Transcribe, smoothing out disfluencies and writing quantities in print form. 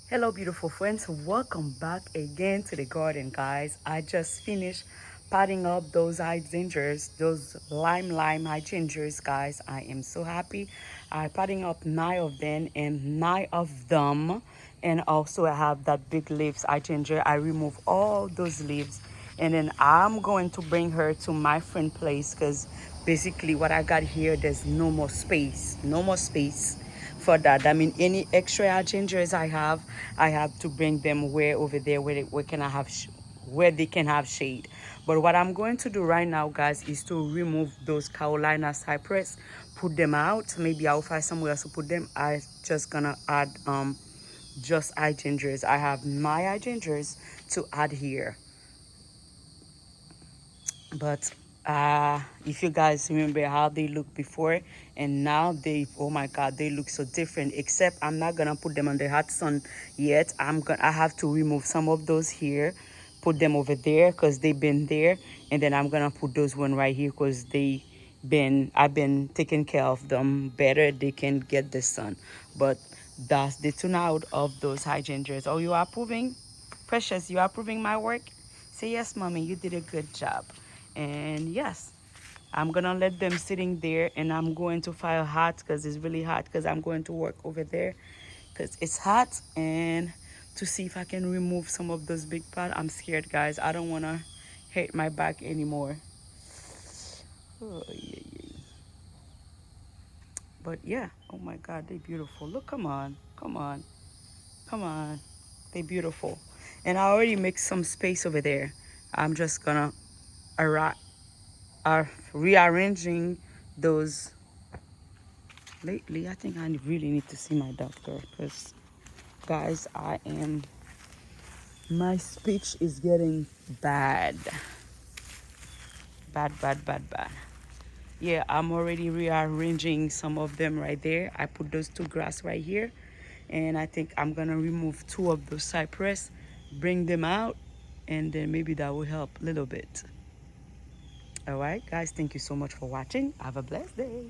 Hello beautiful friends, welcome back again to the garden, guys. I just finished potting up those hydrangeas, those lime hydrangeas, guys. I am so happy. I potting up 9 of them, and 9 of them, and also I have that big leaves hydrangea. I remove all those leaves, and then I'm going to bring her to my friend place because basically what I got here, there's no more space for that. I mean, any extra gingers I have to bring them where over there where can I have where they can have shade. But what I'm going to do right now, guys, is to remove those Carolina cypress, put them out. Maybe I'll find somewhere else to put them. I just gonna add just eye gingers. I have my eye gingers to add here. But if you guys remember how they looked before and now, they, oh my god, they look so different. Except I'm not gonna put them on the hot sun yet. I have to remove some of those here, put them over there because they've been there, and then I'm gonna put those one right here because I've been taking care of them better. They can get the sun. But that's the tune out of those hydrangeas. Oh, you are approving? Precious, you are approving my work? Say yes, mommy, you did a good job. And yes, I'm gonna let them sitting there, and I'm going to fire hot because it's really hot because I'm going to work over there because it's hot, and to see if I can remove some of those big pot. I'm scared, guys. I don't want to hurt my back anymore. Oh, yeah, yeah. But yeah, oh my god, they're beautiful. Look, come on, come on, come on. They're beautiful. And I already make some space over there. I'm just gonna are rearranging those. Lately I think I really need to see my doctor because, guys, my speech is getting bad. Bad. Yeah, I'm already rearranging some of them right there. I put those two grass right here, and I think I'm gonna remove 2 of those cypress, bring them out, and then maybe that will help a little bit. All right, guys, thank you so much for watching. Have a blessed day.